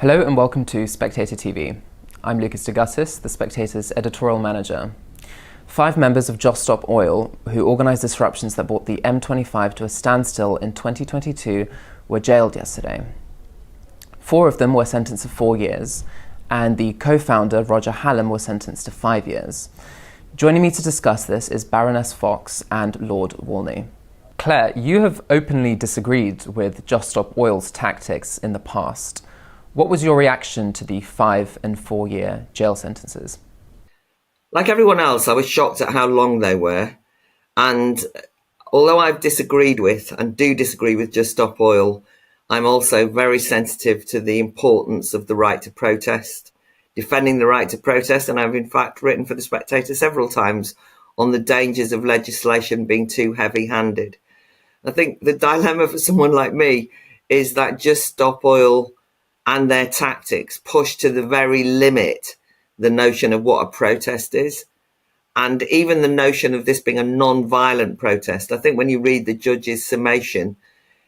Hello and welcome to Spectator TV. I'm Lucas DeGussis, the Spectator's editorial manager. 5 members of Just Stop Oil, who organised disruptions that brought the M25 to a standstill in 2022, were jailed yesterday. 4 of them were sentenced to 4 years, and the co-founder, Roger Hallam, was sentenced to 5 years. Joining me to discuss this is Baroness Fox and Lord Walney. Claire, you have openly disagreed with Just Stop Oil's tactics in the past. What was your reaction to the 5 and 4 year jail sentences? Like everyone else, I was shocked at how long they were. And although I've disagreed with and do disagree with Just Stop Oil, I'm also very sensitive to the importance of the right to protest, defending the right to protest. And I've in fact written for the Spectator several times on the dangers of legislation being too heavy-handed. I think the dilemma for someone like me is that Just Stop Oil and their tactics push to the very limit the notion of what a protest is. And even the notion of this being a non-violent protest. I think when you read the judge's summation,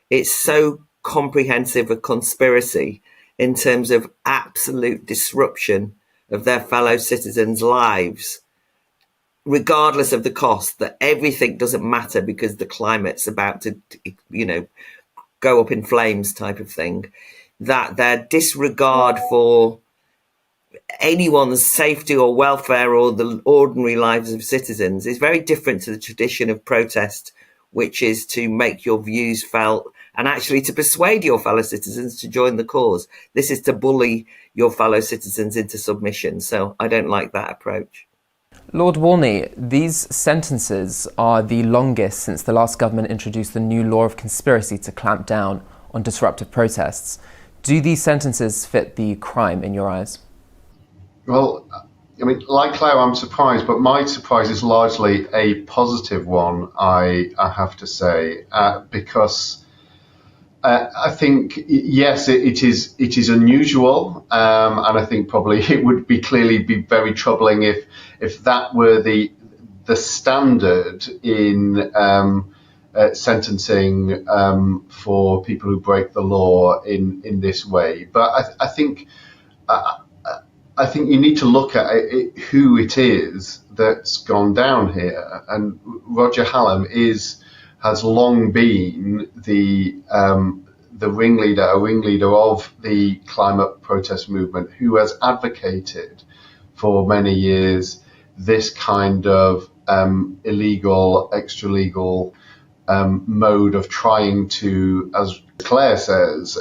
it's so comprehensive a conspiracy in terms of absolute disruption of their fellow citizens' lives, regardless of the cost, that everything doesn't matter because the climate's about to, go up in flames type of thing. That their disregard for anyone's safety or welfare or the ordinary lives of citizens is very different to the tradition of protest, which is to make your views felt and actually to persuade your fellow citizens to join the cause. This is to bully your fellow citizens into submission. So I don't like that approach. Lord Walney, these sentences are the longest since the last government introduced the new law of conspiracy to clamp down on disruptive protests. Do these sentences fit the crime in your eyes? Well, I mean, like Claire, I'm surprised, but my surprise is largely a positive one, I have to say, because I think, yes, it is unusual, and I think probably it would clearly be very troubling if that were the standard in sentencing for people who break the law in this way. But I think you need to look at who it is that's gone down here. And Roger Hallam has long been the ringleader of the climate protest movement, who has advocated for many years this kind of illegal, extra-legal mode of trying to, as Claire says,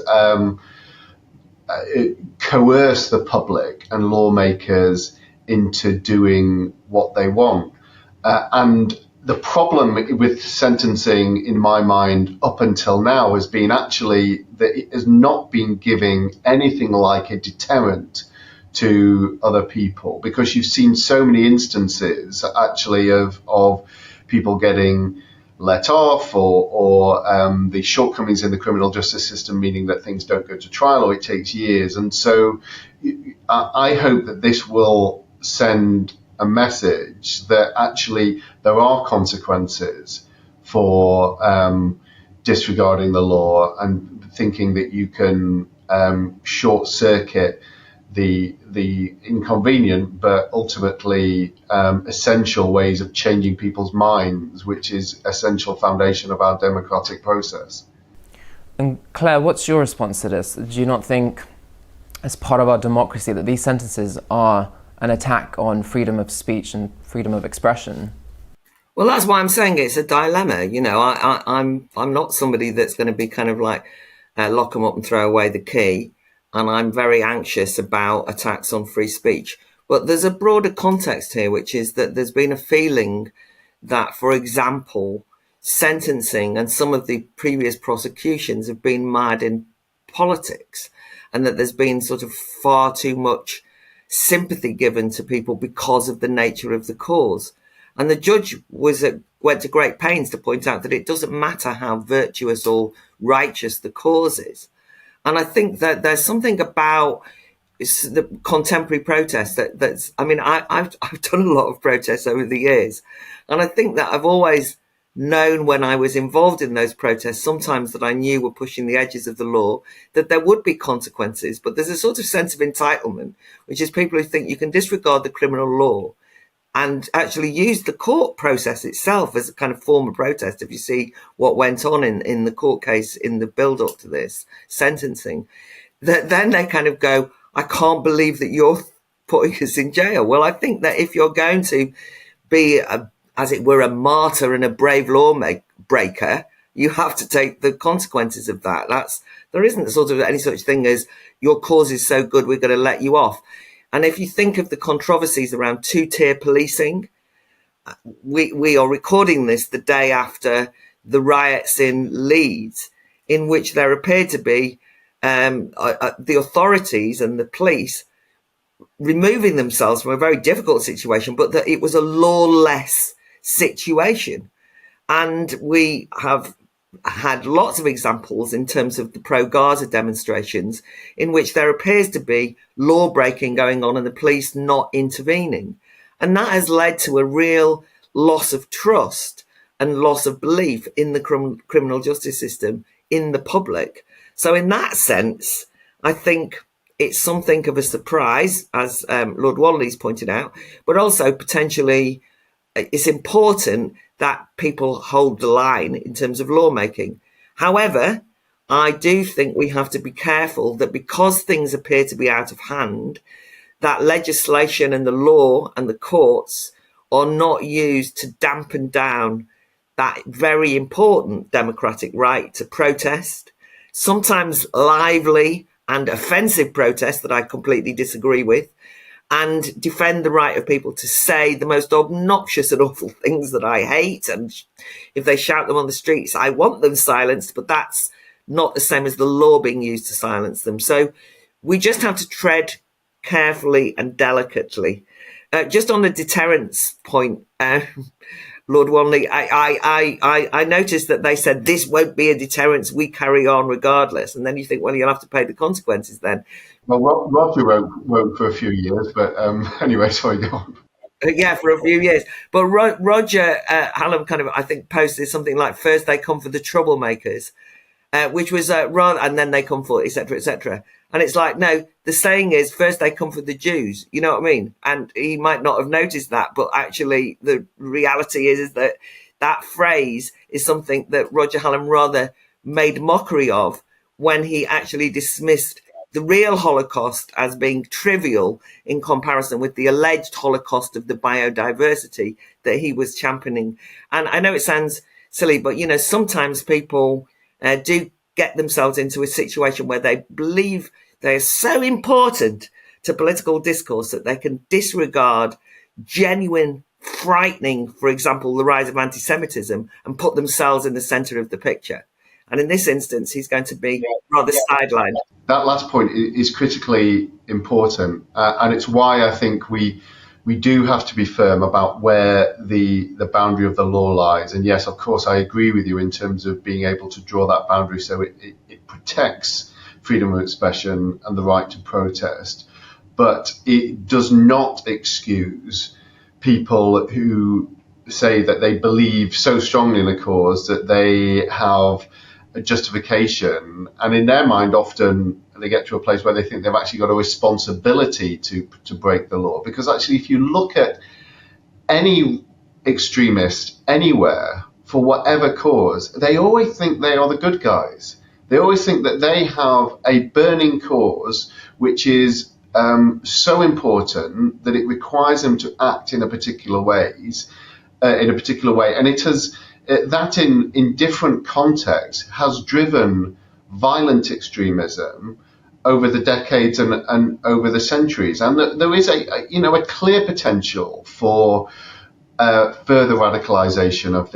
coerce the public and lawmakers into doing what they want. And the problem with sentencing, in my mind, up until now has been actually that it has not been giving anything like a deterrent to other people, because you've seen so many instances actually of people getting let off or the shortcomings in the criminal justice system, meaning that things don't go to trial or it takes years. And so I hope that this will send a message that actually there are consequences for disregarding the law and thinking that you can short circuit the inconvenient but ultimately essential ways of changing people's minds, which is essential foundation of our democratic process. And Claire, what's your response to this? Do you not think, as part of our democracy, that these sentences are an attack on freedom of speech and freedom of expression? Well, that's why I'm saying it's a dilemma. I'm not somebody that's going to be kind of like lock them up and throw away the key. And I'm very anxious about attacks on free speech. But there's a broader context here, which is that there's been a feeling that, for example, sentencing and some of the previous prosecutions have been mired in politics, and that there's been sort of far too much sympathy given to people because of the nature of the cause. And the judge went to great pains to point out that it doesn't matter how virtuous or righteous the cause is. And I think that there's something about the contemporary protest that's, I mean, I've done a lot of protests over the years. And I think that I've always known when I was involved in those protests, sometimes that I knew were pushing the edges of the law, that there would be consequences. But there's a sort of sense of entitlement, which is people who think you can disregard the criminal law and actually use the court process itself as a kind of form of protest. If you see what went on in the court case in the build up to this sentencing, that then they kind of go, I can't believe that you're putting us in jail. Well, I think that if you're going to be, as it were, a martyr and a brave lawbreaker, you have to take the consequences of that. There isn't sort of any such thing as your cause is so good, we're going to let you off. And if you think of the controversies around two-tier policing, we are recording this the day after the riots in Leeds, in which there appeared to be the authorities and the police removing themselves from a very difficult situation, but that it was a lawless situation. And we have had lots of examples in terms of the pro-Gaza demonstrations in which there appears to be law breaking going on and the police not intervening. And that has led to a real loss of trust and loss of belief in the criminal justice system in the public. So in that sense, I think it's something of a surprise, as Lord Walney's pointed out, but also potentially it's important that people hold the line in terms of lawmaking. However, I do think we have to be careful that because things appear to be out of hand, that legislation and the law and the courts are not used to dampen down that very important democratic right to protest, sometimes lively and offensive protest that I completely disagree with, and defend the right of people to say the most obnoxious and awful things that I hate. And if they shout them on the streets, I want them silenced, but that's not the same as the law being used to silence them. So we just have to tread carefully and delicately. Just on the deterrence point, Lord Walney, I noticed that they said this won't be a deterrence, we carry on regardless. And then you think, well, you'll have to pay the consequences then. Well, Roger won't for a few years, but anyway, sorry, go on. Yeah, for a few years. But Roger Hallam kind of, I think, posted something like, first they come for the troublemakers, which was rather, and then they come for, etc., etc. And it's like, no, the saying is, first they come for the Jews. You know what I mean? And he might not have noticed that, but actually the reality is that that phrase is something that Roger Hallam rather made mockery of when he actually dismissed the real Holocaust as being trivial in comparison with the alleged Holocaust of the biodiversity that he was championing. And I know it sounds silly, but, you know, sometimes people do get themselves into a situation where they believe they are so important to political discourse that they can disregard genuine, frightening, for example, the rise of anti-Semitism, and put themselves in the centre of the picture. And in this instance, he's going to be rather sidelined. That last point is critically important, and it's why I think we do have to be firm about where the boundary of the law lies. And yes, of course, I agree with you in terms of being able to draw that boundary so it protects freedom of expression and the right to protest, but it does not excuse people who say that they believe so strongly in a cause that they have a justification, and in their mind often they get to a place where they think they've actually got a responsibility to break the law. Because actually, if you look at any extremist anywhere for whatever cause, they always think they are the good guys. They always think that they have a burning cause which is so important that it requires them to act in a particular way, and it has that in different contexts has driven violent extremism over the decades and over the centuries, and there is a clear potential for further radicalization of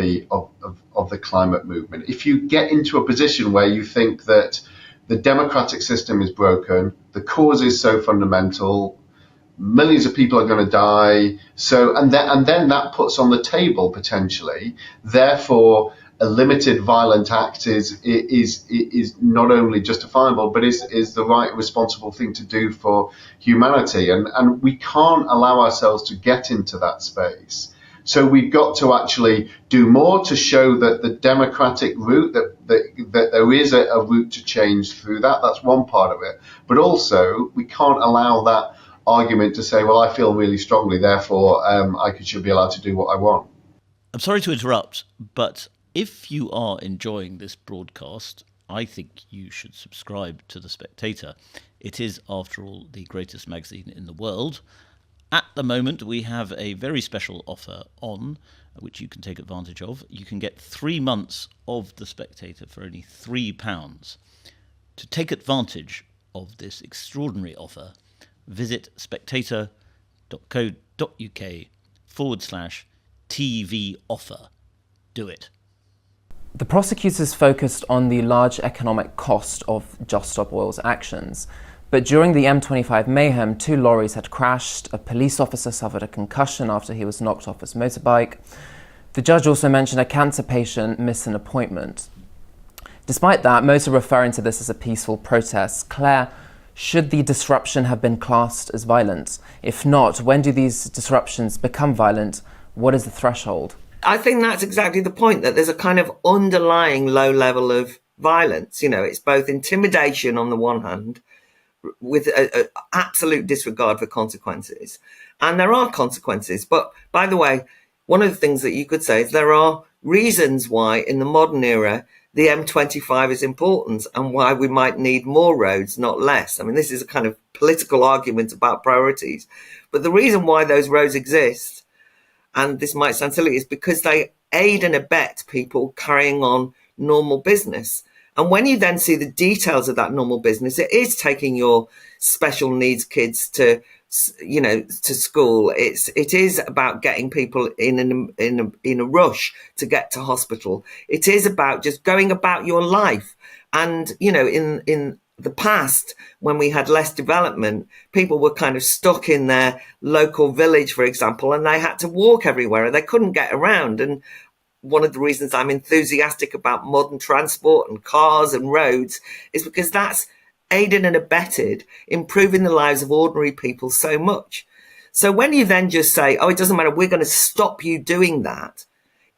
the climate movement. If you get into a position where you think that the democratic system is broken, the cause is so fundamental, millions of people are going to die. So, and then that puts on the table potentially, therefore, a limited violent act is not only justifiable, but is the right, responsible thing to do for humanity. And we can't allow ourselves to get into that space. So we've got to actually do more to show that the democratic route, that there is a route to change through that. That's one part of it. But also, we can't allow that argument to say, well, I feel really strongly, therefore I should be allowed to do what I want. I'm sorry to interrupt, but if you are enjoying this broadcast, I think you should subscribe to The Spectator. It is, after all, the greatest magazine in the world. At the moment, we have a very special offer on, which you can take advantage of. You can get 3 months of The Spectator for only £3. To take advantage of this extraordinary offer, visit spectator.co.uk/TV offer. Do it. The prosecutors focused on the large economic cost of Just Stop Oil's actions. But during the M25 mayhem, 2 lorries had crashed, a police officer suffered a concussion after he was knocked off his motorbike. The judge also mentioned a cancer patient missed an appointment. Despite that, most are referring to this as a peaceful protest. Claire, should the disruption have been classed as violent? If not, when do these disruptions become violent? What is the threshold? I think that's exactly the point, that there's a kind of underlying low level of violence. You know, it's both intimidation on the one hand, with a absolute disregard for consequences. And there are consequences. But by the way, one of the things that you could say is there are reasons why in the modern era the M25 is important and why we might need more roads, not less. I mean, this is a kind of political argument about priorities. But the reason why those roads exist, and this might sound silly, is because they aid and abet people carrying on normal business. And when you then see the details of that normal business, it is taking your special needs kids to school. It is about getting people in a rush to get to hospital. It is about just going about your life. And, you know, in the past, when we had less development, people were kind of stuck in their local village, for example, and they had to walk everywhere and they couldn't get around. And one of the reasons I'm enthusiastic about modern transport and cars and roads is because that's aided and abetted improving the lives of ordinary people so much. So when you then just say, oh, it doesn't matter, we're going to stop you doing that,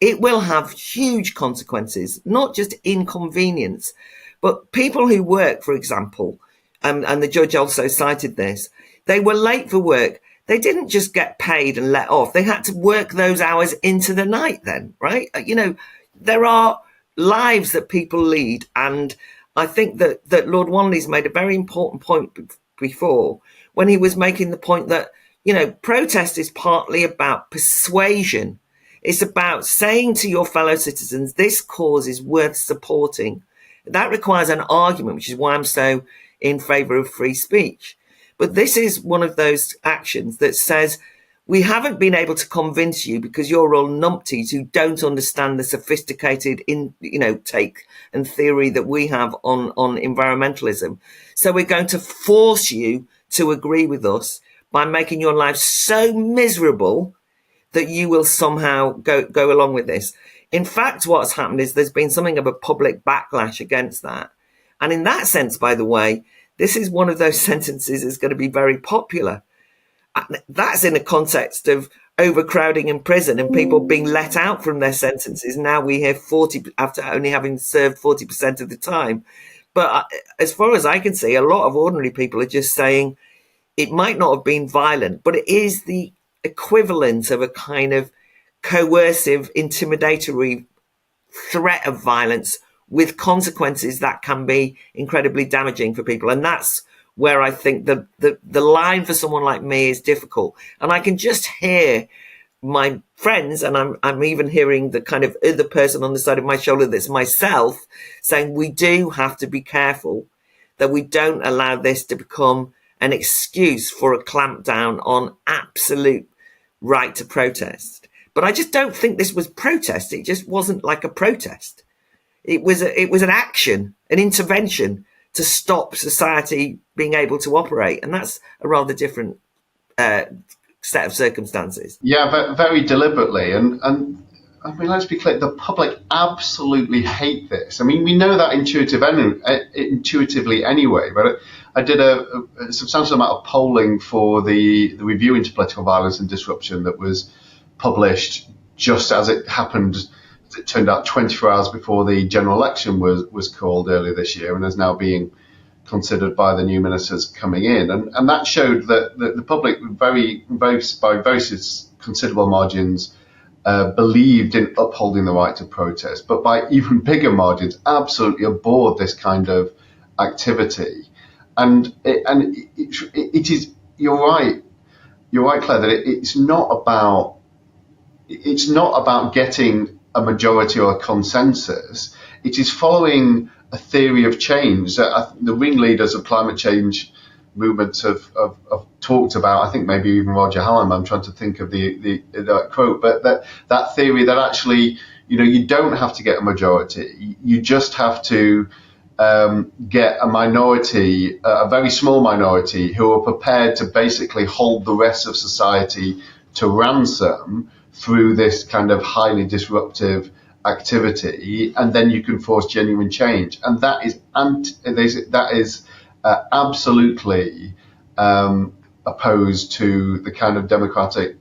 it will have huge consequences, not just inconvenience, but people who work, for example, and the judge also cited this, they were late for work. They didn't just get paid and let off. They had to work those hours into the night then, right? You know, there are lives that people lead. And I think that Lord Walney's made a very important point before when he was making the point that, you know, protest is partly about persuasion. It's about saying to your fellow citizens, this cause is worth supporting. That requires an argument, which is why I'm so in favour of free speech. But this is one of those actions that says, we haven't been able to convince you because you're all numpties who don't understand the sophisticated take and theory that we have on environmentalism. So we're going to force you to agree with us by making your life so miserable that you will somehow go along with this. In fact, what's happened is there's been something of a public backlash against that. And in that sense, by the way, this is one of those sentences that's going to be very popular. That's in a context of overcrowding in prison and people being let out from their sentences. Now we hear 40 after only having served 40% of the time. But as far as I can see, a lot of ordinary people are just saying it might not have been violent, but it is the equivalent of a kind of coercive, intimidatory threat of violence with consequences that can be incredibly damaging for people. And that's where I think the line for someone like me is difficult. And I can just hear my friends, and I'm even hearing the kind of other person on the side of my shoulder that's myself, saying we do have to be careful that we don't allow this to become an excuse for a clampdown on absolute right to protest. But I just don't think this was protest. It just wasn't like a protest. It was an action, an intervention to stop society being able to operate. And that's a rather different set of circumstances. Yeah, very deliberately. And I mean, let's be clear, the public absolutely hate this. I mean, we know that intuitively anyway, but I did a substantial amount of polling for the Review into Political Violence and Disruption that was published just as it happened, it turned out 24 hours before the general election was called earlier this year, and is now being considered by the new ministers coming in. And that showed that the public by very considerable margins believed in upholding the right to protest, but by even bigger margins absolutely abhorred this kind of activity. And it is, you're right, Claire, that it's not about getting a majority or a consensus. It is following a theory of change that the ringleaders of climate change movements have talked about. I think maybe even Roger Hallam. I'm trying to think of the quote, but that theory that actually, you don't have to get a majority. You just have to get a minority, a very small minority, who are prepared to basically hold the rest of society to ransom through this kind of highly disruptive activity, and then you can force genuine change. And that is absolutely opposed to the kind of democratic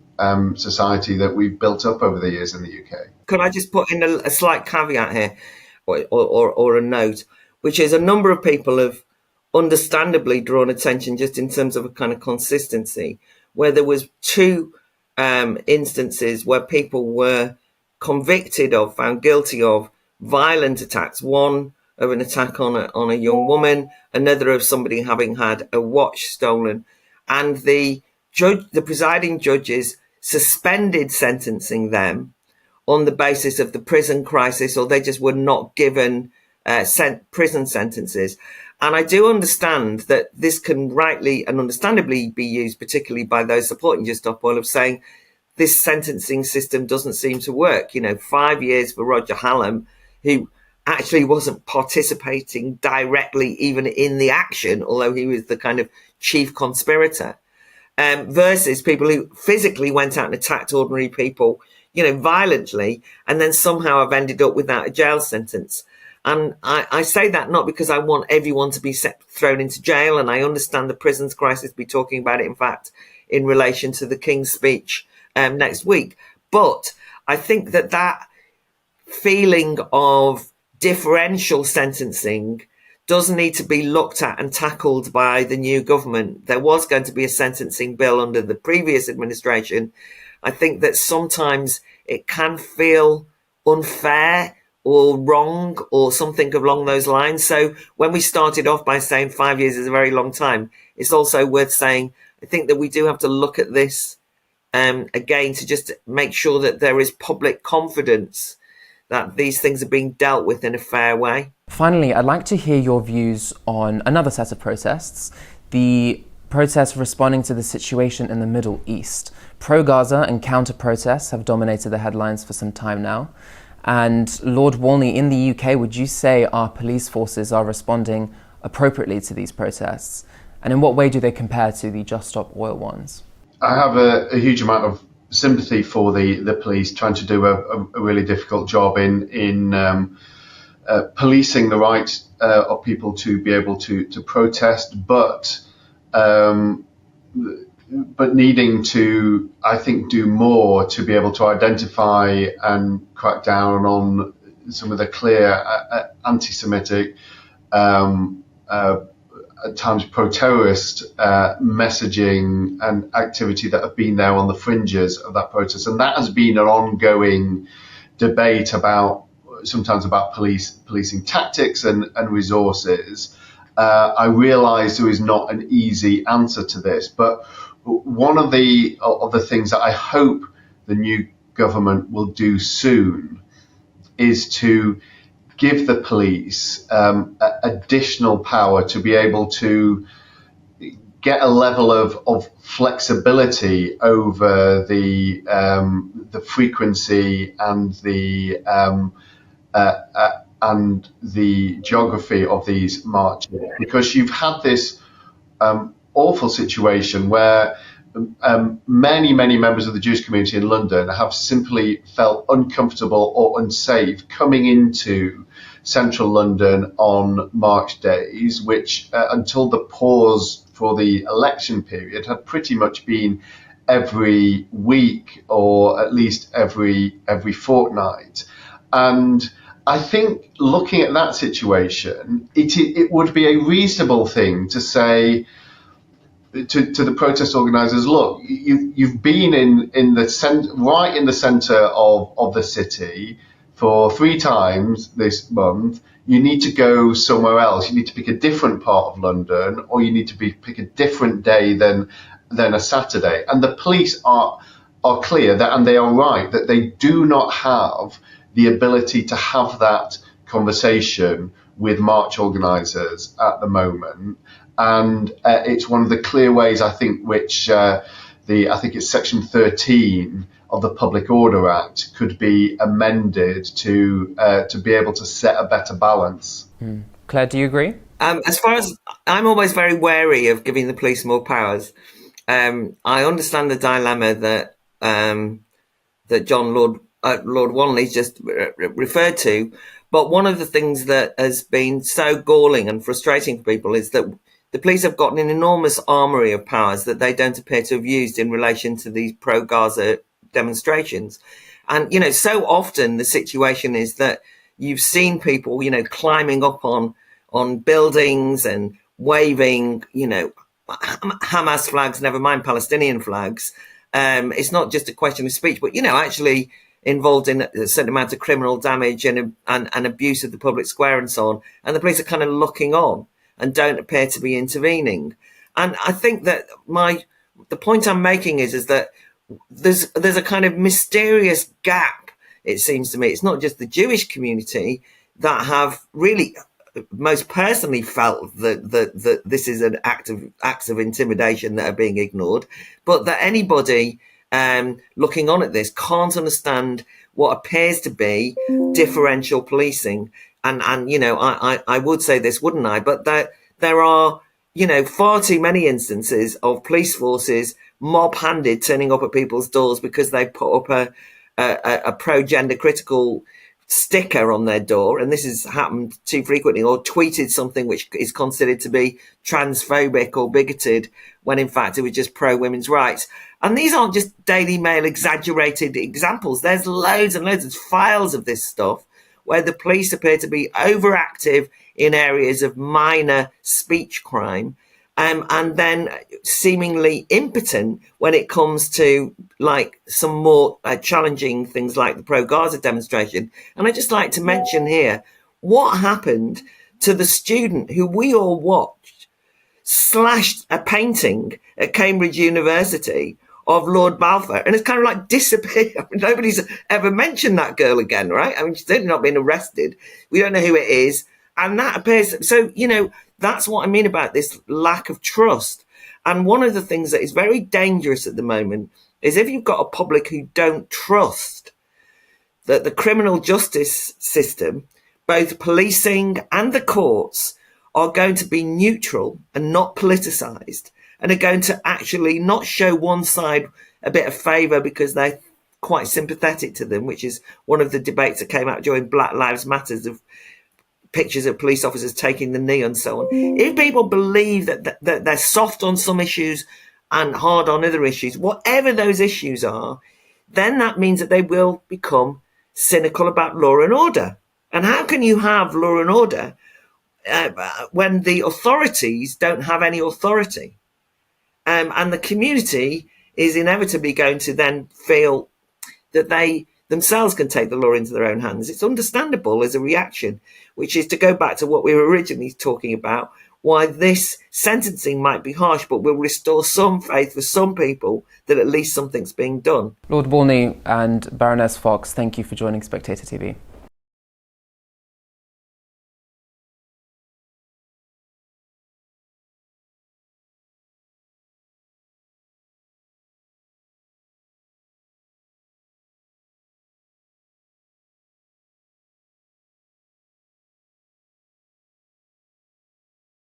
society that we've built up over the years in the UK. Could I just put in a slight caveat here, or a note, which is a number of people have understandably drawn attention just in terms of a kind of consistency, where there was two instances where people were convicted of, found guilty of violent attacks. One of an attack on a young woman, another of somebody having had a watch stolen, and the presiding judges suspended sentencing them on the basis of the prison crisis, or they just were not given prison sentences. And I do understand that this can rightly and understandably be used, particularly by those supporting Just Stop Oil, of saying this sentencing system doesn't seem to work. 5 years for Roger Hallam, who actually wasn't participating directly even in the action, although he was the kind of chief conspirator, versus people who physically went out and attacked ordinary people, violently, and then somehow have ended up without a jail sentence. And I say that not because I want everyone to be thrown into jail, and I understand the prisons crisis, be talking about it, in fact, in relation to the King's speech next week. But I think that feeling of differential sentencing does need to be looked at and tackled by the new government. There was going to be a sentencing bill under the previous administration. I think that sometimes it can feel unfair or wrong or something along those lines. So when we started off by saying 5 years is a very long time, it's also worth saying, I think that we do have to look at this again to just make sure that there is public confidence that these things are being dealt with in a fair way. Finally, I'd like to hear your views on another set of protests, the protest responding to the situation in the Middle East. Pro-Gaza and counter-protests have dominated the headlines for some time now. And Lord Walney, in the UK, would you say our police forces are responding appropriately to these protests? And in what way do they compare to the Just Stop Oil ones? I have a huge amount of sympathy for the police trying to do a really difficult job in policing the right of people to be able to protest, but needing to, I think, do more to be able to identify and crack down on some of the clear anti-Semitic, at times pro-terrorist messaging and activity that have been there on the fringes of that protest. And that has been an ongoing debate sometimes about policing tactics and resources. I realise there is not an easy answer to this, but one of the things that I hope the new government will do soon is to give the police additional power to be able to get a level of flexibility over the frequency and the geography of these marches, because you've had this awful situation where many members of the Jewish community in London have simply felt uncomfortable or unsafe coming into central London on March days, which until the pause for the election period had pretty much been every week or at least every fortnight. And I think looking at that situation, it would be a reasonable thing to say to the protest organisers, look, you've been in the right in the centre of the city for 3 times this month. You need to go somewhere else. You need to pick a different part of London, or you need to pick a different day than a Saturday. And the police are clear that, and they are right, that they do not have the ability to have that conversation with march organisers at the moment. And it's one of the clear ways, I think, which I think it's Section 13 of the Public Order Act could be amended to be able to set a better balance. Claire, do you agree? As far as I'm always very wary of giving the police more powers. I understand the dilemma that John Lord Walney just referred to, but one of the things that has been so galling and frustrating for people is that the police have got an enormous armoury of powers that they don't appear to have used in relation to these pro-Gaza demonstrations. And, so often the situation is that you've seen people, climbing up on buildings and waving, Hamas flags, never mind Palestinian flags. It's not just a question of speech, but, actually involved in a certain amount of criminal damage and abuse of the public square and so on. And the police are kind of looking on and don't appear to be intervening. And I think that the point I'm making is that there's a kind of mysterious gap, it seems to me. It's not just the Jewish community that have really most personally felt that this is an acts of intimidation that are being ignored, but that anybody looking on at this can't understand what appears to be differential policing. And I would say this, wouldn't I? But there are, far too many instances of police forces mob-handed turning up at people's doors because they put up a pro-gender critical sticker on their door, and this has happened too frequently, or tweeted something which is considered to be transphobic or bigoted when in fact it was just pro-women's rights. And these aren't just Daily Mail exaggerated examples. There's loads and loads of files of this stuff where the police appear to be overactive in areas of minor speech crime, and then seemingly impotent when it comes to like some more challenging things like the pro-Gaza demonstration. And I'd just like to mention here what happened to the student who we all watched slashed a painting at Cambridge University of Lord Balfour, and it's kind of like disappeared. Nobody's ever mentioned that girl again, right? I mean, she's certainly not been arrested. We don't know who it is. And that appears, so, that's what I mean about this lack of trust. And one of the things that is very dangerous at the moment is if you've got a public who don't trust that the criminal justice system, both policing and the courts, are going to be neutral and not politicised, and are going to actually not show one side a bit of favour because they're quite sympathetic to them, which is one of the debates that came out during Black Lives Matters, of pictures of police officers taking the knee and so on. If people believe that they're soft on some issues and hard on other issues, whatever those issues are, then that means that they will become cynical about law and order. And how can you have law and order when the authorities don't have any authority? And the community is inevitably going to then feel that they themselves can take the law into their own hands. It's understandable as a reaction, which is to go back to what we were originally talking about, why this sentencing might be harsh, but will restore some faith for some people that at least something's being done. Lord Walney and Baroness Fox, thank you for joining Spectator TV.